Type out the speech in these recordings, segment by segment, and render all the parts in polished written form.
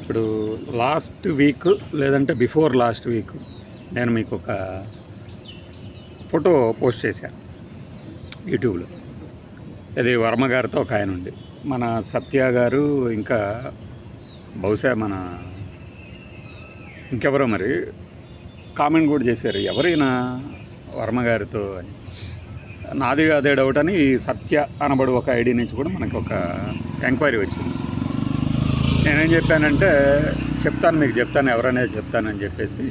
ఇప్పుడు last week లేదంటే before last week నేను మీకు ఒక ఫోటో పోస్ట్ చేశాను యూట్యూబ్లో. అది వర్మ గారితో ఒక ఆయన ఉండి, మన సత్య గారు, ఇంకా బహుశా మన ఇంకెవరో మరి కామెంట్ కూడా చేశారు, ఎవరైనా వర్మ గారితో అని. నాది అదే డౌట్ అని సత్య అనబడు ఒక ఐడి నుంచి కూడా మనకు ఒక ఎంక్వైరీ వచ్చింది. నేనేం చెప్పానంటే మీకు చెప్తాను ఎవరనేది చెప్తానని చెప్పేసి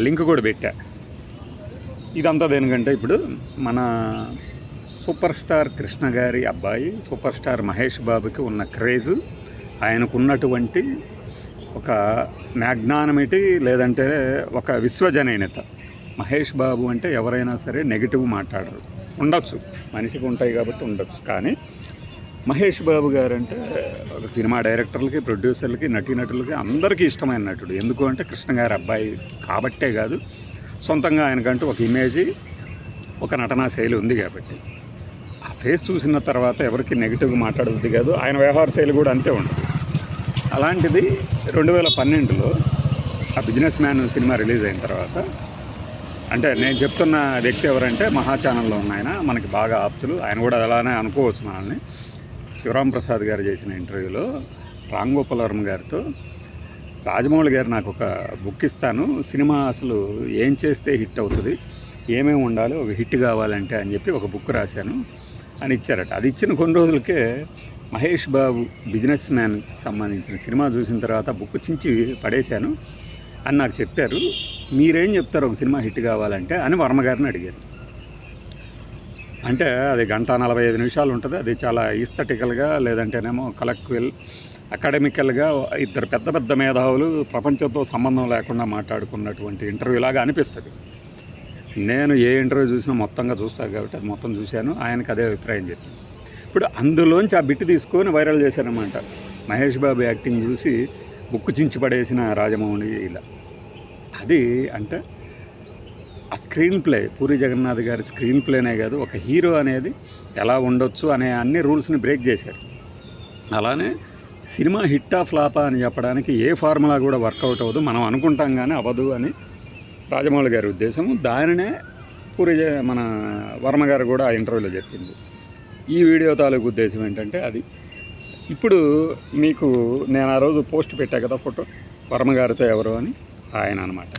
లింక్ కూడా పెట్టా. ఇదంతా దేనికంటే ఇప్పుడు మన సూపర్ స్టార్ కృష్ణ గారి అబ్బాయి సూపర్ స్టార్ మహేష్ బాబుకి ఉన్న క్రేజు, ఆయనకున్నటువంటి ఒక మ్యాగ్నానమిటీ లేదంటే ఒక విశ్వజనీయత. మహేష్ బాబు అంటే ఎవరైనా సరే నెగిటివ్ మాట్లాడరు, ఉండొచ్చు, మనిషికి ఉంటాయి కాబట్టి ఉండొచ్చు. కానీ మహేష్ బాబు గారు అంటే ఒక సినిమా డైరెక్టర్లకి, ప్రొడ్యూసర్లకి, నటీనటులకి అందరికీ ఇష్టమైన నటుడు. ఎందుకు అంటే కృష్ణ గారి అబ్బాయి కాబట్టే కాదు, సొంతంగా ఆయనకంటూ ఒక ఇమేజీ, ఒక నటనా శైలి ఉంది కాబట్టి. ఆ ఫేస్ చూసిన తర్వాత ఎవరికి నెగిటివ్గా మాట్లాడద్దు కాదు, ఆయన వ్యవహార శైలి కూడా అంతే ఉండదు. అలాంటిది 2012లో ఆ బిజినెస్ మ్యాన్ సినిమా రిలీజ్ అయిన తర్వాత, అంటే నేను చెప్తున్న వ్యక్తి ఎవరంటే మహా ఛానల్లో ఉన్న ఆయన, మనకి బాగా ఆప్తులు, ఆయన కూడా అలానే అనుకోవచ్చు మనల్ని. శివరాం ప్రసాద్ గారు చేసిన ఇంటర్వ్యూలో రామ్ గోపాల్ వర్మ గారితో, రాజమౌళి గారు నాకు ఒక బుక్ ఇస్తాను, సినిమా అసలు ఏం చేస్తే హిట్ అవుతుంది, ఏమేమి ఉండాలి ఒక హిట్ కావాలంటే అని చెప్పి ఒక బుక్ రాశాను అని ఇచ్చారట. అది ఇచ్చిన కొన్ని రోజులకే మహేష్ బాబు బిజినెస్ మ్యాన్ సంబంధించిన సినిమా చూసిన తర్వాత బుక్ చించి పడేశాను అని నాకు చెప్పారు. మీరేం చెప్తారు ఒక సినిమా హిట్ కావాలంటే అని వర్మ గారిని అడిగారు. అంటే అది 1:45 ఉంటుంది. అది చాలా ఈస్థెటికల్గా లేదంటేనేమో కలెక్చువల్, అకాడమికల్గా ఇద్దరు పెద్ద పెద్ద మేధావులు ప్రపంచంతో సంబంధం లేకుండా మాట్లాడుకున్నటువంటి ఇంటర్వ్యూ లాగా అనిపిస్తుంది. నేను ఏ ఇంటర్వ్యూ చూసినా మొత్తంగా చూస్తాను కాబట్టి అది మొత్తం చూశాను. ఆయనకు అదే అభిప్రాయం చెప్పాను. ఇప్పుడు అందులోంచి ఆ బిట్ తీసుకొని వైరల్ చేశారన్నమాట. మహేష్ బాబు యాక్టింగ్ చూసి బుక్కు చించి పడేసిన రాజమౌళి ఇలా. అది అంటే ఆ స్క్రీన్ ప్లే, పూరి జగన్నాథ్ గారి స్క్రీన్ ప్లేనే కాదు, ఒక హీరో అనేది ఎలా ఉండొచ్చు అనే అన్ని రూల్స్ని బ్రేక్ చేశారు. అలానే సినిమా హిట్టా ఫ్లాపా అని చెప్పడానికి ఏ ఫార్ములా కూడా వర్కౌట్ అవ్వదు, మనం అనుకుంటాం కానీ అవ్వదు అని రాజమౌళి గారి ఉద్దేశం. దానినే మన వర్మ గారు కూడా ఆ ఇంటర్వ్యూలో చెప్పింది. ఈ వీడియో తాలూకు ఉద్దేశం ఏంటంటే అది. ఇప్పుడు మీకు నేను ఆ రోజు పోస్ట్ పెట్టా కదా ఫోటో, వర్మ గారితో ఎవరు అని, ఆయన అనమాట.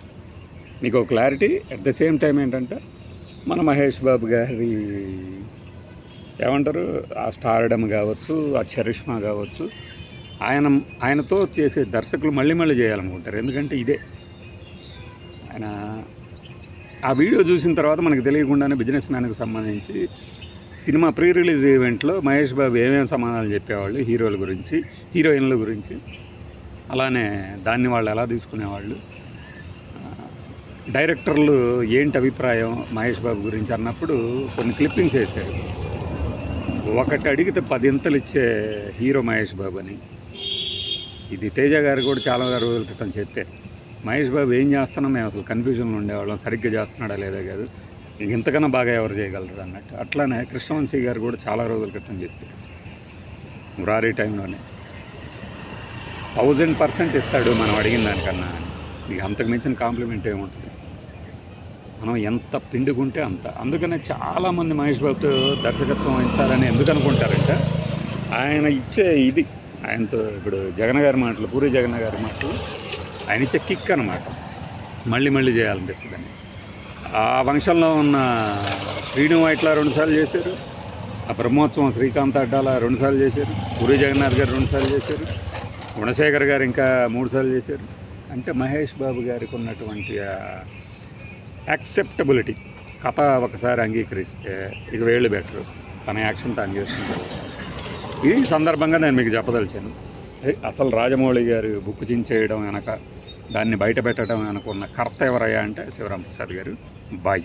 మీకు clarity. At the same time ఏంటంటే మన మహేష్ బాబు గారి ఏమంటారు, ఆ స్టార్డమ్ కావచ్చు, ఆ చరిష్మా కావచ్చు, ఆయనతో చేసే దర్శకులు మళ్ళీ చేయాలనుకుంటారు. ఎందుకంటే ఇదే ఆయన ఆ వీడియో చూసిన తర్వాత మనకు తెలియకుండానే బిజినెస్ మ్యాన్కి సంబంధించి సినిమా ప్రీ రిలీజ్ ఈవెంట్లో మహేష్ బాబు ఏమేమి సమాధానాలు చెప్పేవాళ్ళు హీరోల గురించి, హీరోయిన్ల గురించి, అలానే దాన్ని వాళ్ళు ఎలా తీసుకునేవాళ్ళు, డైరెక్టర్లు ఏంటి అభిప్రాయం మహేష్ బాబు గురించి అన్నప్పుడు కొన్ని క్లిప్పింగ్స్ వేశారు. ఒకటి అడిగితే 10 ఇంతలు ఇచ్చే హీరో మహేష్ బాబు అని. ఇది తేజ గారు కూడా చాలా రోజుల క్రితం చెప్పారు. మహేష్ బాబు ఏం చేస్తున్నాం మేము అసలు కన్ఫ్యూజన్లో ఉండేవాళ్ళం, సరిగ్గా చేస్తున్నాడా లేదా కాదు, ఇంతకన్నా బాగా ఎవరు చేయగలరు అన్నట్టు. అట్లానే కృష్ణవంశీ గారు కూడా చాలా రోజుల క్రితం చెప్పారు, మురారి టైంలోనే 1000% ఇస్తాడు మనం అడిగిన దానికన్నా. ఇక అంతకు మించిన కాంప్లిమెంట్ ఏముంటుంది, మనం ఎంత పిండుకుంటే అంత. అందుకనే చాలామంది మహేష్ బాబుతో దర్శకత్వం వహించాలని ఎందుకు అనుకుంటారంటే ఆయన ఇచ్చే ఇది, ఆయనతో ఇప్పుడు జగన్ గారి మాటలు, పూరి జగన్ గారి మాటలు, ఆయన ఇచ్చే కిక్ అనమాట, మళ్ళీ చేయాలనిపిస్తుందని. ఆ ఫంక్షన్లో ఉన్న శ్రీను వైట్ల 2 సార్లు చేశారు, ఆ బ్రహ్మోత్సవం శ్రీకాంత్ అడ్డాల 2 సార్లు చేశారు, పూరి జగన్నాథ్ గారు 2 సార్లు చేశారు, గుణశేఖర్ గారు ఇంకా 3 సార్లు చేశారు. అంటే మహేష్ బాబు గారికి ఉన్నటువంటి యాక్సెప్టబిలిటీ, కథ ఒకసారి అంగీకరిస్తే ఇక వేళ్ళు బెటరు, తన యాక్షన్ తాను చేసుకుంటారు. ఈ సందర్భంగా నేను మీకు చెప్పదలిచాను. అసలు రాజమౌళి గారు బుక్ చించేయడం వెనక, దాన్ని బయట పెట్టడం వెనక ఉన్న కర్త ఎవరయ్యా అంటే శివరాం ప్రసాద్ గారు. బాయ్.